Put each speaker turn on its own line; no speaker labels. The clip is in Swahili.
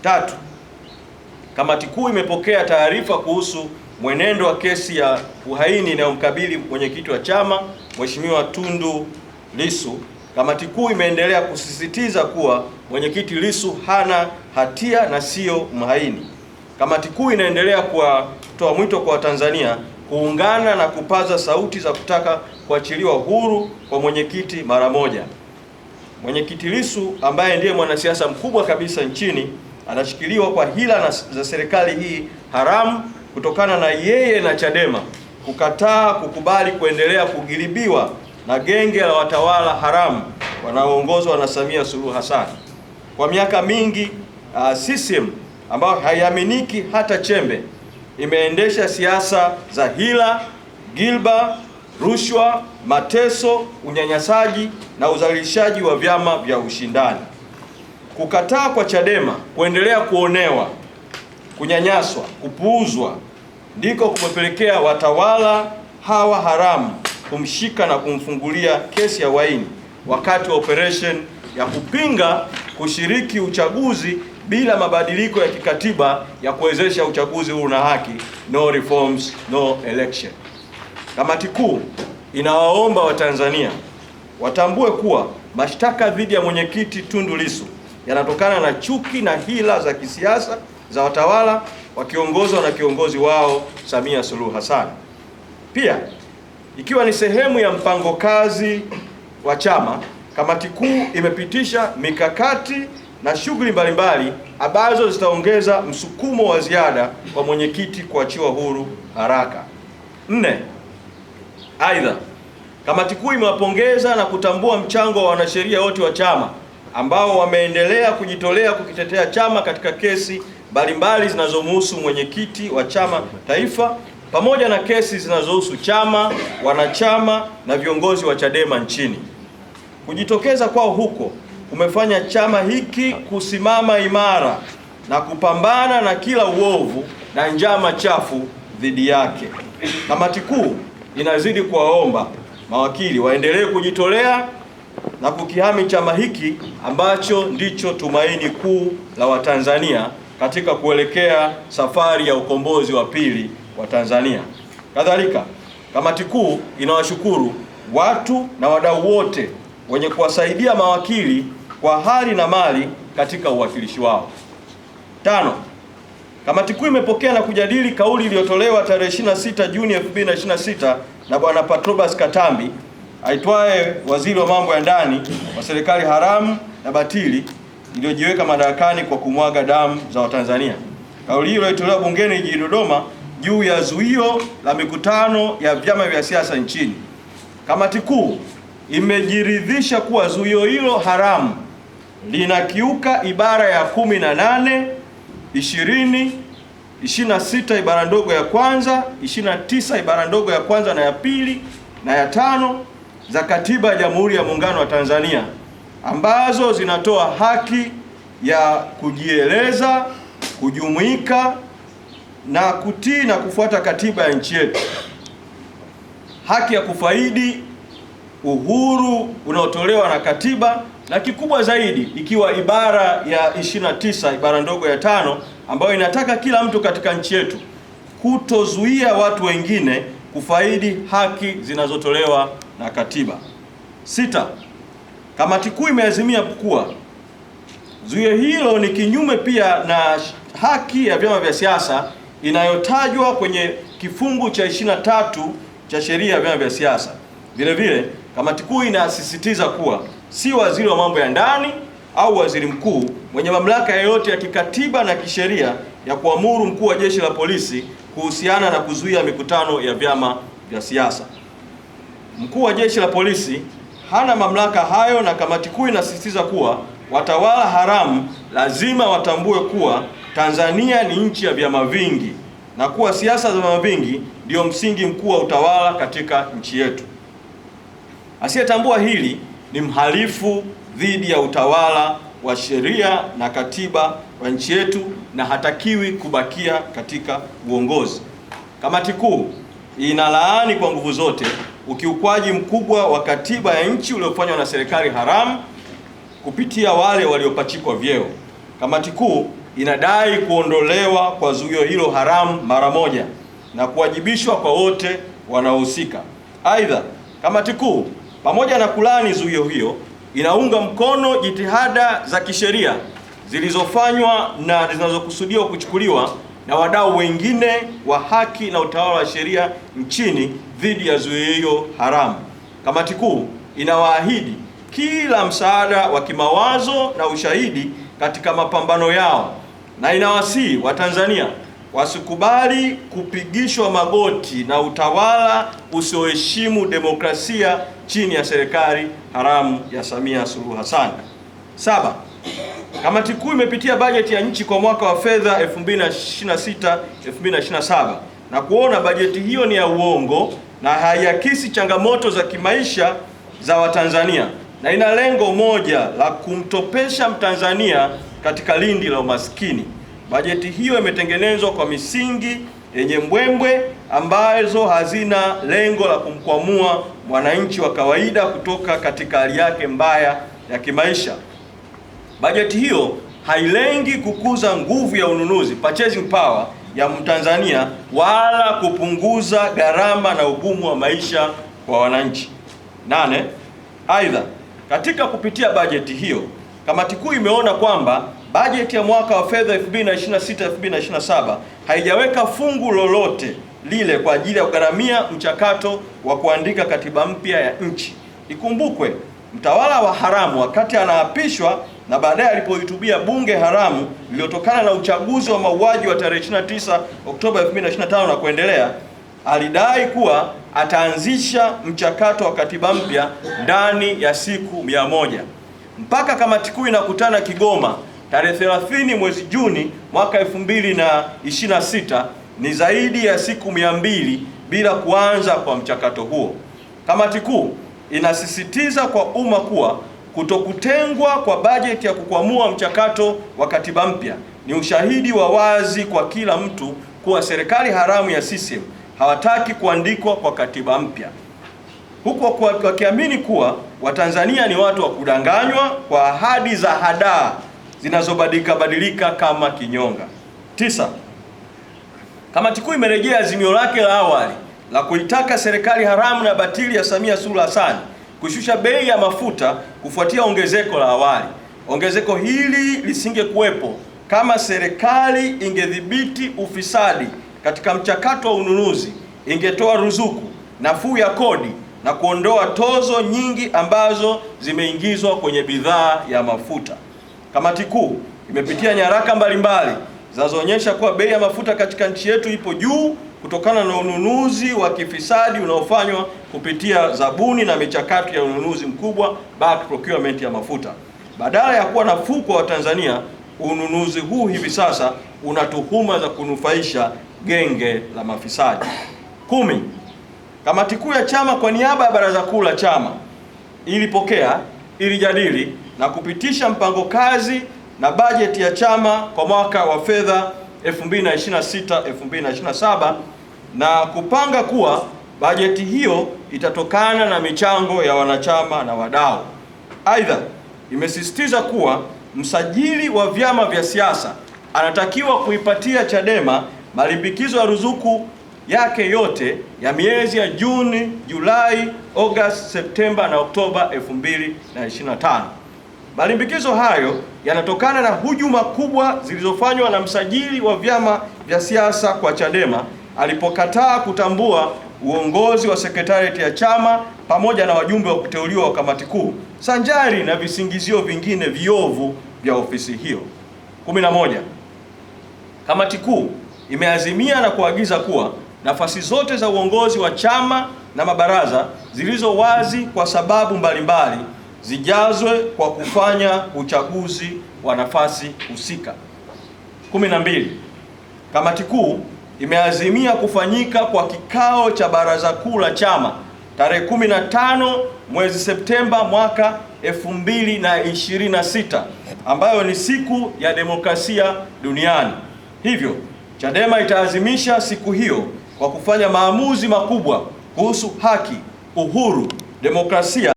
Tatu, kamati kuu imepokea taarifa kuhusu mwenendo wa kesi ya uhaini inayomkabili mwenyekiti wa chama Mheshimiwa Tundu Lissu. Kamati kuu imeendelea kusisitiza kuwa mwenyekiti Lissu hana hatia na sio mhaini. Kamati kuu inaendelea kutoa mwito kwa Watanzania kuungana na kupaza sauti za kutaka kuachiliwa huru kwa mwenyekiti mara moja. Mwenyekiti Lissu ambaye ndiye mwanasiasa mkubwa kabisa nchini anashikiliwa kwa hila za serikali hii haramu kutokana na yeye na Chadema kukataa kukubali kuendelea kugilibiwa na genge la watawala haramu wanaoongozwa na Samia Suluhu Hassan. Kwa miaka mingi CCM ambayo haiaminiki hata chembe imeendesha siasa za hila, gilba, rushwa, mateso, unyanyasaji na udhalilishaji wa vyama vya ushindani. Kukataa kwa Chadema kuendelea kuonewa, kunyanyaswa, kupuuzwa ndiko kumepelekea watawala hawa haramu kumshika na kumfungulia kesi ya uhaini wakati wa operation ya kupinga kushiriki uchaguzi bila mabadiliko ya kikatiba ya kuwezesha uchaguzi huru na haki, no reforms no election. Kamati kuu inawaomba Watanzania watambue kuwa mashtaka dhidi ya mwenyekiti Tundu Lissu yanatokana na chuki na hila za kisiasa za watawala wakiongozwa na kiongozi wao Samia Suluhu Hassan. Pia ikiwa ni sehemu ya mpango kazi wa chama, kamati kuu imepitisha mikakati na shughuli mbalimbali ambazo zitaongeza msukumo wa ziada kwa mwenyekiti kuachiwa huru haraka. 4. Aidha, kamati kuu imewapongeza na kutambua mchango wa wanasheria wote wa chama ambao wameendelea kujitolea kukitetea chama katika kesi mbalimbali zinazomhusu mwenyekiti wa chama taifa pamoja na kesi zinazohusu chama, wanachama na viongozi wa Chadema nchini. Kujitokeza kwao huko kumefanya chama hiki kusimama imara na kupambana na kila uovu na njama chafu dhidi yake. Kamati kuu inazidi kuwaomba mawakili waendelee kujitolea na kukihami chama hiki ambacho ndicho tumaini kuu la Watanzania katika kuelekea safari ya ukombozi wa pili wa Tanzania. Kadhalika, kamati kuu inawashukuru watu na wadau wote wenye kuwasaidia mawakili kwa hali na mali katika uwakilishi wao. 5. Kamati kuu imepokea na kujadili kauli iliyotolewa tarehe 26 Juni 2026 na Bwana Patrobas Katambi aitwaye waziri wa mambo ya ndani wa serikali haramu na batili iliyojiweka madarakani kwa kumwaga damu za Watanzania. Kauli hiyo ilitolewa bungeni jijini Dodoma juu ya zuio la mikutano ya vyama vya siasa nchini. Kamati kuu imejiridhisha kuwa zuio hilo haramu linakiuka ibara ya 18, 20, 26 ibara ndogo ya kwanza, 29 ibara ndogo ya kwanza na ya pili na ya 5 za Katiba ya Jamhuri ya Muungano wa Tanzania ambazo zinatoa haki ya kujieleza, kujumuika na kutii na kufuata katiba ya nchi yetu, haki ya kufaidi uhuru unaotolewa na katiba, na kikubwa zaidi ikiwa ibara ya 29 ibara ndogo ya 5 ambayo inataka kila mtu katika nchi yetu kutozuia watu wengine kufaidi haki zinazotolewa na katiba. 6. Kamati kuu imeazimia kuwa zuio hilo ni kinyume pia na haki ya vyama vya siasa inayotajwa kwenye kifungu cha 23 cha sheria ya vyama vya siasa. Vile vile, kamati kuu inasisitiza kuwa si waziri wa mambo ya ndani au waziri mkuu mwenye mamlaka yoyote ya kikatiba na kisheria ya kuamuru mkuu wa jeshi la polisi kuhusiana na kuzuia mikutano ya vyama vya siasa. Mkuu wa jeshi la polisi hana mamlaka hayo, na kamati kuu inasisitiza kuwa watawala haramu lazima watambue kuwa Tanzania ni nchi ya vyama vingi na kuwa siasa za vyama vingi ndio msingi mkuu wa utawala katika nchi yetu. Asiyetambua hili ni mhalifu dhidi ya utawala wa sheria na katiba wa nchi yetu na hatakiwi kubakia katika uongozi. Kamati kuu inalaani kwa nguvu zote ukiukwaji mkubwa wa katiba ya nchi uliofanywa na serikali haramu kupitia wale waliopachikwa vyeo. Kamati kuu inadai kuondolewa kwa zuio hilo haramu mara moja na kuwajibishwa kwa wote wanaohusika. Aidha, kamati kuu pamoja na kulaani zuio hiyo inaunga mkono jitihada za kisheria zilizofanywa na zinazokusudiwa kuchukuliwa na wadau wengine wa haki na utawala wa sheria nchini dhidi ya zuio hiyo haramu. Kamati kuu inawaahidi kila msaada wa kimawazo na ushahidi katika mapambano yao na inawasihi Watanzania wasikubali kupigishwa magoti na utawala usioheshimu demokrasia chini ya serikali haramu ya Samia Suluhu Hassan. 7. Kamati kuu imepitia bajeti ya nchi kwa mwaka wa fedha 2026-2027 na kuona bajeti hiyo ni ya uongo na haiakisi changamoto za kimaisha za Watanzania na ina lengo moja la kumtopesha Mtanzania katika lindi la umaskini. Bajeti hiyo imetengenezwa kwa misingi yenye mbwembwe ambazo hazina lengo la kumkwamua mwananchi wa kawaida kutoka katika hali yake mbaya ya kimaisha. Bajeti hiyo hailengi kukuza nguvu ya ununuzi, purchasing power, ya Mtanzania wala kupunguza gharama na ugumu wa maisha kwa wananchi. 8. Aidha, katika kupitia bajeti hiyo, kamati kuu imeona kwamba bajeti ya mwaka wa fedha 2026-2027 haijaweka fungu lolote lile kwa ajili ya kugharamia mchakato wa kuandika katiba mpya ya nchi. Ikumbukwe, mtawala wa haramu wakati anaapishwa na baadaye alipohutubia bunge haramu lililotokana na uchaguzi wa mauaji wa tarehe 29 Oktoba 2025 na kuendelea, alidai kuwa ataanzisha mchakato wa katiba mpya ndani ya siku 100. Mpaka kamati kuu inakutana Kigoma tarehe 30 mwezi Juni mwaka 2026 ni zaidi ya siku 200 bila kuanza kwa mchakato huo. Kamati kuu inasisitiza kwa umma kuwa kutokutengwa kwa bajeti ya kukwamua mchakato wa katiba mpya ni ushahidi wa wazi kwa kila mtu kuwa serikali haramu ya CCM hawataki kuandikwa kwa katiba mpya, huku wakiamini kuwa Watanzania ni watu wa kudanganywa kwa ahadi za hadaa zinazobadilika kama kinyonga. 9. Kamati kuu imerejea azimio lake la awali la kuitaka serikali haramu na batili ya Samia Suluhu Hassan kushusha bei ya mafuta kufuatia ongezeko la awali. Ongezeko hili lisingekuwepo kama serikali ingedhibiti ufisadi katika mchakato wa ununuzi, ingetoa ruzuku, nafuu ya kodi na kuondoa tozo nyingi ambazo zimeingizwa kwenye bidhaa ya mafuta. Kamati kuu imepitia nyaraka mbalimbali zinazoonyesha kuwa bei ya mafuta katika nchi yetu ipo juu kutokana na ununuzi wa kifisadi unaofanywa kupitia zabuni na michakato ya ununuzi mkubwa, bulk procurement ya mafuta. Badala ya kuwa nafuu kwa Watanzania, ununuzi huu hivi sasa una tuhuma za kunufaisha genge la mafisadi. 10. Kamati kuu ya chama kwa niaba ya Baraza Kuu la chama ilipokea, ilijadili na kupitisha mpango kazi na bajeti ya chama kwa mwaka wa fedha 2026-2027 na kupanga kuwa bajeti hiyo itatokana na michango ya wanachama na wadau. Aidha, imesisitiza kuwa msajili wa vyama vya siasa anatakiwa kuipatia Chadema malimbikizo ya ruzuku yake yote ya miezi ya Juni, Julai, Agosti, Septemba na Oktoba 2025. Malimbikizo hayo yanatokana na hujuma kubwa zilizofanywa na msajili wa vyama vya siasa kwa Chadema alipokataa kutambua uongozi wa sekretarieti ya chama pamoja na wajumbe wa kuteuliwa wa kamati kuu, sanjari na visingizio vingine viovu vya ofisi hiyo. 11. Kamati kuu imeazimia na kuagiza kuwa nafasi zote za uongozi wa chama na mabaraza zilizo wazi kwa sababu mbalimbali zijazwe kwa kufanya uchaguzi wa nafasi husika. 12. Kamati kuu imeazimia kufanyika kwa kikao cha Baraza Kuu la chama tarehe 15 mwezi Septemba mwaka 2026 ambayo ni siku ya demokrasia duniani. Hivyo Chadema itaazimisha siku hiyo kwa kufanya maamuzi makubwa kuhusu haki, uhuru, demokrasia